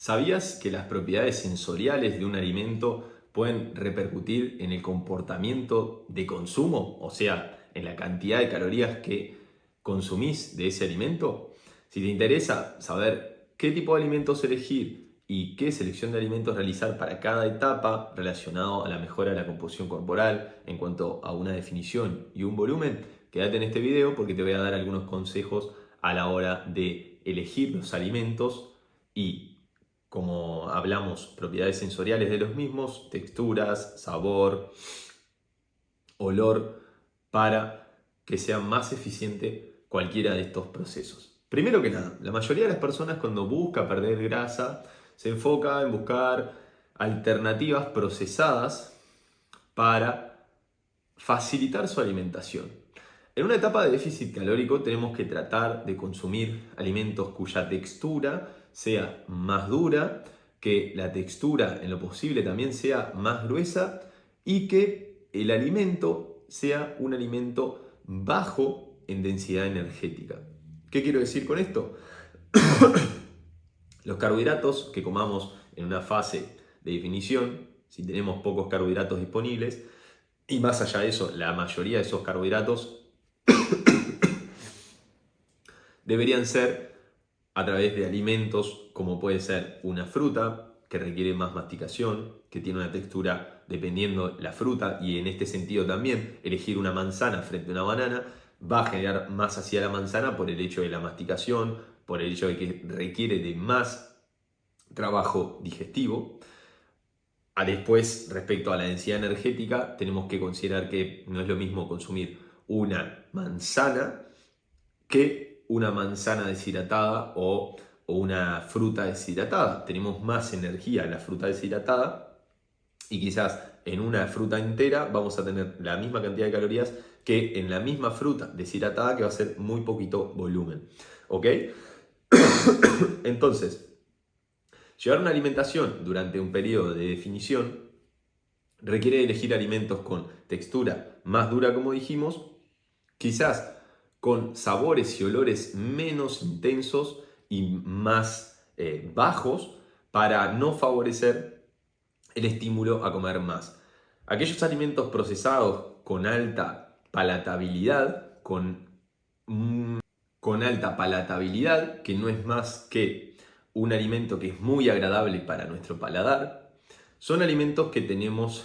¿Sabías que las propiedades sensoriales de un alimento pueden repercutir en el comportamiento de consumo? O sea, en la cantidad de calorías que consumís de ese alimento. Si te interesa saber qué tipo de alimentos elegir y qué selección de alimentos realizar para cada etapa relacionado a la mejora de la composición corporal en cuanto a una definición y un volumen, quédate en este video porque te voy a dar algunos consejos a la hora de elegir los alimentos y, como hablamos, propiedades sensoriales de los mismos, texturas, sabor, olor, para que sea más eficiente cualquiera de estos procesos. Primero que nada, la mayoría de las personas cuando busca perder grasa se enfoca en buscar alternativas procesadas para facilitar su alimentación. En una etapa de déficit calórico tenemos que tratar de consumir alimentos cuya textura sea más dura, que la textura en lo posible también sea más gruesa y que el alimento sea un alimento bajo en densidad energética. ¿Qué quiero decir con esto? Los carbohidratos que comamos en una fase de definición, si tenemos pocos carbohidratos disponibles, y más allá de eso, la mayoría de esos carbohidratos deberían ser a través de alimentos como puede ser una fruta que requiere más masticación, que tiene una textura dependiendo la fruta, y en este sentido también elegir una manzana frente a una banana va a generar más hacia la manzana por el hecho de la masticación, por el hecho de que requiere de más trabajo digestivo. Después, respecto a la densidad energética, tenemos que considerar que no es lo mismo consumir una manzana que una manzana deshidratada o una fruta deshidratada. Tenemos más energía en la fruta deshidratada y quizás en una fruta entera vamos a tener la misma cantidad de calorías que en la misma fruta deshidratada, que va a ser muy poquito volumen. ¿Ok? Entonces, llevar una alimentación durante un periodo de definición requiere elegir alimentos con textura más dura, como dijimos, quizás con sabores y olores menos intensos y más bajos, para no favorecer el estímulo a comer más. Aquellos alimentos procesados con alta palatabilidad, con alta palatabilidad, que no es más que un alimento que es muy agradable para nuestro paladar, son alimentos que tenemos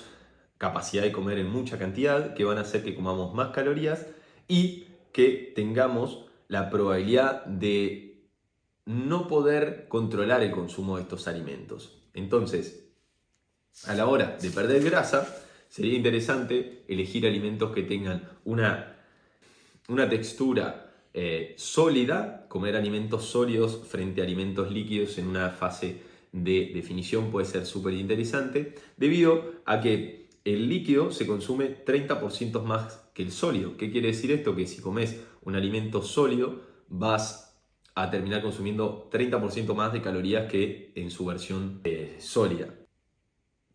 capacidad de comer en mucha cantidad, que van a hacer que comamos más calorías y que tengamos la probabilidad de no poder controlar el consumo de estos alimentos. Entonces, a la hora de perder grasa, sería interesante elegir alimentos que tengan una textura sólida. Comer alimentos sólidos frente a alimentos líquidos en una fase de definición puede ser súper interesante, debido a que el líquido se consume 30% más que el sólido. ¿Qué quiere decir esto? Que si comes un alimento sólido vas a terminar consumiendo 30% más de calorías que en su versión sólida.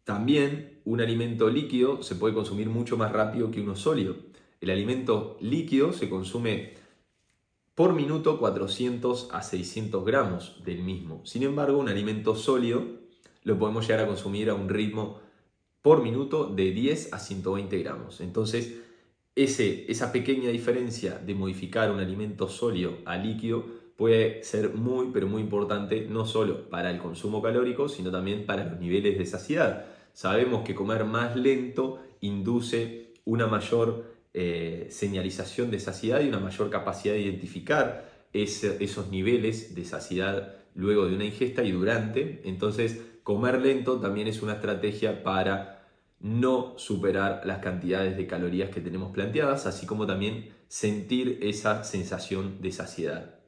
También un alimento líquido se puede consumir mucho más rápido que uno sólido. El alimento líquido se consume por minuto 400 a 600 gramos del mismo. Sin embargo, un alimento sólido lo podemos llegar a consumir a un ritmo por minuto de 10 a 120 gramos. Entonces, esa pequeña diferencia de modificar un alimento sólido a líquido puede ser muy, pero muy importante, no solo para el consumo calórico, sino también para los niveles de saciedad. Sabemos que comer más lento induce una mayor señalización de saciedad y una mayor capacidad de identificar esos niveles de saciedad luego de una ingesta y durante. Entonces, comer lento también es una estrategia para no superar las cantidades de calorías que tenemos planteadas, así como también sentir esa sensación de saciedad.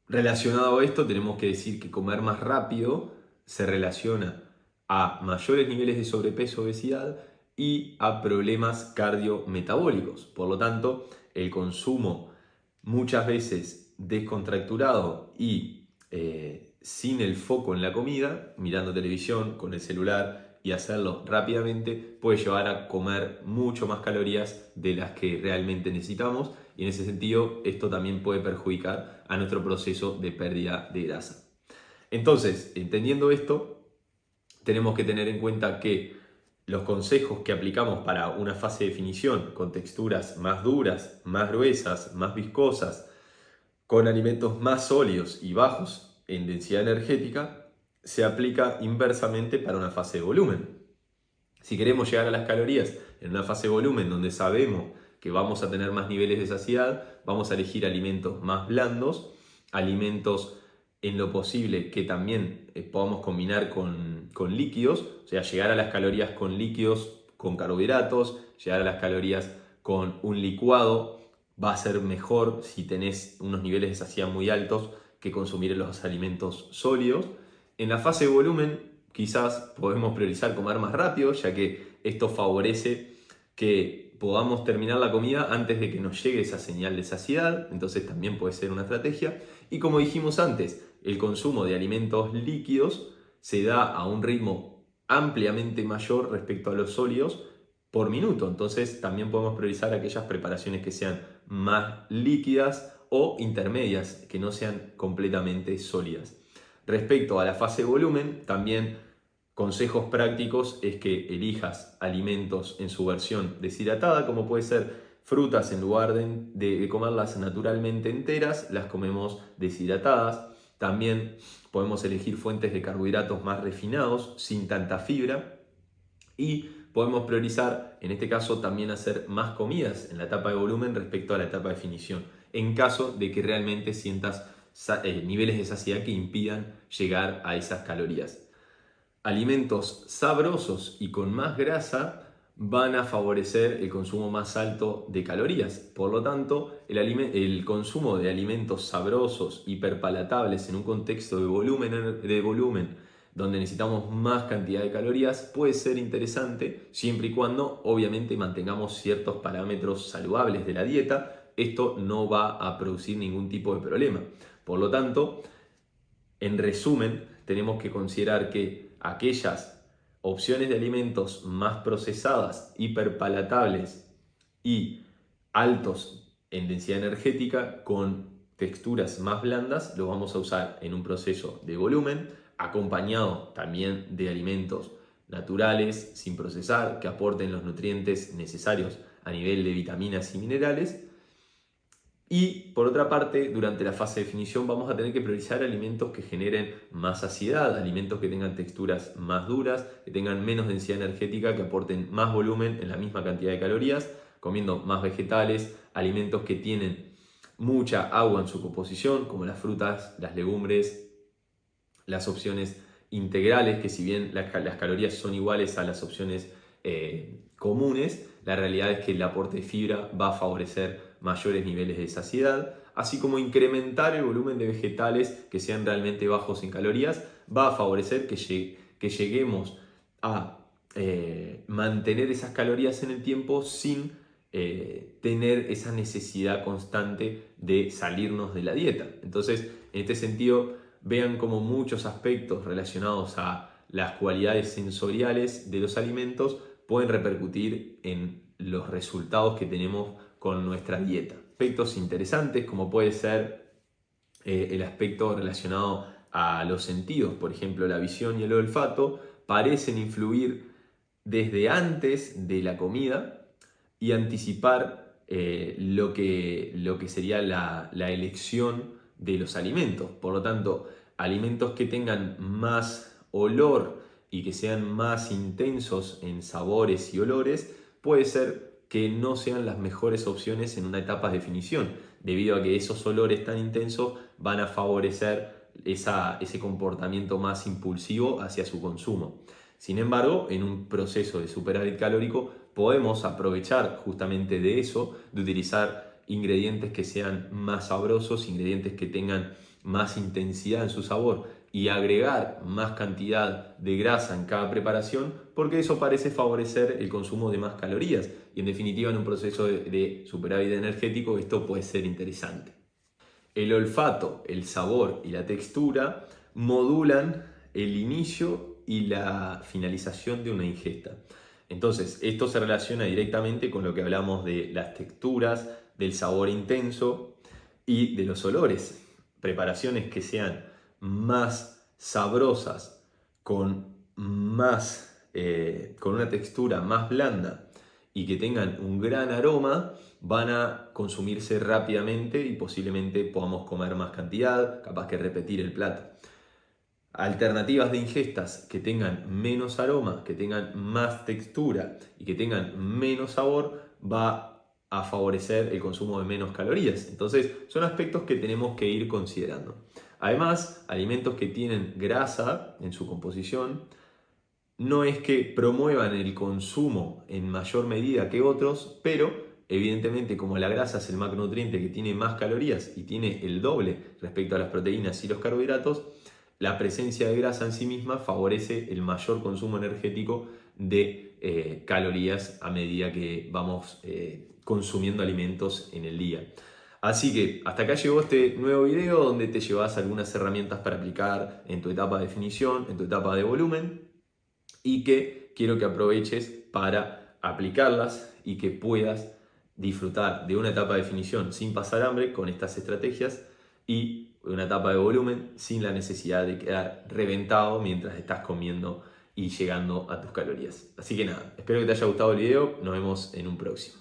Relacionado a esto, tenemos que decir que comer más rápido se relaciona a mayores niveles de sobrepeso, obesidad y a problemas cardiometabólicos. Por lo tanto, el consumo muchas veces descontracturado y sin el foco en la comida, mirando televisión con el celular y hacerlo rápidamente, puede llevar a comer mucho más calorías de las que realmente necesitamos, y en ese sentido esto también puede perjudicar a nuestro proceso de pérdida de grasa. Entonces, entendiendo esto, tenemos que tener en cuenta que los consejos que aplicamos para una fase de definición con texturas más duras, más gruesas, más viscosas, con alimentos más sólidos y bajos en densidad energética, se aplica inversamente para una fase de volumen. Si queremos llegar a las calorías en una fase de volumen donde sabemos que vamos a tener más niveles de saciedad, vamos a elegir alimentos más blandos, alimentos en lo posible que también podamos combinar con líquidos, o sea, llegar a las calorías con líquidos, con carbohidratos, llegar a las calorías con un licuado, va a ser mejor si tenés unos niveles de saciedad muy altos que consumir los alimentos sólidos. En la fase de volumen quizás podemos priorizar comer más rápido, ya que esto favorece que podamos terminar la comida antes de que nos llegue esa señal de saciedad, entonces también puede ser una estrategia. Y como dijimos antes, el consumo de alimentos líquidos se da a un ritmo ampliamente mayor respecto a los sólidos por minuto, entonces también podemos priorizar aquellas preparaciones que sean más líquidas o intermedias, que no sean completamente sólidas. Respecto a la fase de volumen, también consejos prácticos es que elijas alimentos en su versión deshidratada, como puede ser frutas, en lugar de comerlas naturalmente enteras, las comemos deshidratadas. También podemos elegir fuentes de carbohidratos más refinados, sin tanta fibra. Y podemos priorizar, en este caso, también hacer más comidas en la etapa de volumen respecto a la etapa de definición, en caso de que realmente sientas niveles de saciedad que impidan llegar a esas calorías. Alimentos sabrosos y con más grasa van a favorecer el consumo más alto de calorías. Por lo tanto, el consumo de alimentos sabrosos, hiperpalatables en un contexto de volumen donde necesitamos más cantidad de calorías puede ser interesante siempre y cuando obviamente mantengamos ciertos parámetros saludables de la dieta. Esto no va a producir ningún tipo de problema. Por lo tanto, en resumen, tenemos que considerar que aquellas opciones de alimentos más procesadas, hiperpalatables y altos en densidad energética con texturas más blandas, lo vamos a usar en un proceso de volumen, acompañado también de alimentos naturales, sin procesar, que aporten los nutrientes necesarios a nivel de vitaminas y minerales. Y por otra parte, durante la fase de definición vamos a tener que priorizar alimentos que generen más saciedad, alimentos que tengan texturas más duras, que tengan menos densidad energética, que aporten más volumen en la misma cantidad de calorías, comiendo más vegetales, alimentos que tienen mucha agua en su composición, como las frutas, las legumbres, las opciones integrales, que si bien las calorías son iguales a las opciones comunes, la realidad es que el aporte de fibra va a favorecer mayores niveles de saciedad, así como incrementar el volumen de vegetales que sean realmente bajos en calorías, va a favorecer que lleguemos a mantener esas calorías en el tiempo sin tener esa necesidad constante de salirnos de la dieta. Entonces, en este sentido, vean como muchos aspectos relacionados a las cualidades sensoriales de los alimentos pueden repercutir en los resultados que tenemos con nuestra dieta. Aspectos interesantes como puede ser el aspecto relacionado a los sentidos, por ejemplo la visión y el olfato, parecen influir desde antes de la comida y anticipar lo que sería la elección de los alimentos. Por lo tanto, alimentos que tengan más olor y que sean más intensos en sabores y olores, puede ser que no sean las mejores opciones en una etapa de definición, debido a que esos olores tan intensos van a favorecer ese comportamiento más impulsivo hacia su consumo. Sin embargo, en un proceso de superávit calórico podemos aprovechar justamente de eso, de utilizar ingredientes que sean más sabrosos, ingredientes que tengan más intensidad en su sabor y agregar más cantidad de grasa en cada preparación, porque eso parece favorecer el consumo de más calorías y en definitiva en un proceso de superávit energético esto puede ser interesante. El olfato, el sabor y la textura modulan el inicio y la finalización de una ingesta. Entonces, esto se relaciona directamente con lo que hablamos de las texturas, del sabor intenso y de los olores. Preparaciones que sean más sabrosas, con una textura más blanda y que tengan un gran aroma, van a consumirse rápidamente y posiblemente podamos comer más cantidad, capaz que repetir el plato. Alternativas de ingestas que tengan menos aroma, que tengan más textura y que tengan menos sabor, va a favorecer el consumo de menos calorías. Entonces, son aspectos que tenemos que ir considerando. Además, alimentos que tienen grasa en su composición, no es que promuevan el consumo en mayor medida que otros, pero evidentemente como la grasa es el macronutriente que tiene más calorías y tiene el doble respecto a las proteínas y los carbohidratos, la presencia de grasa en sí misma favorece el mayor consumo energético de calorías a medida que vamos consumiendo alimentos en el día. Así que hasta acá llegó este nuevo video donde te llevas algunas herramientas para aplicar en tu etapa de definición, en tu etapa de volumen, y que quiero que aproveches para aplicarlas y que puedas disfrutar de una etapa de definición sin pasar hambre con estas estrategias y una etapa de volumen sin la necesidad de quedar reventado mientras estás comiendo y llegando a tus calorías. Así que nada, espero que te haya gustado el video, nos vemos en un próximo.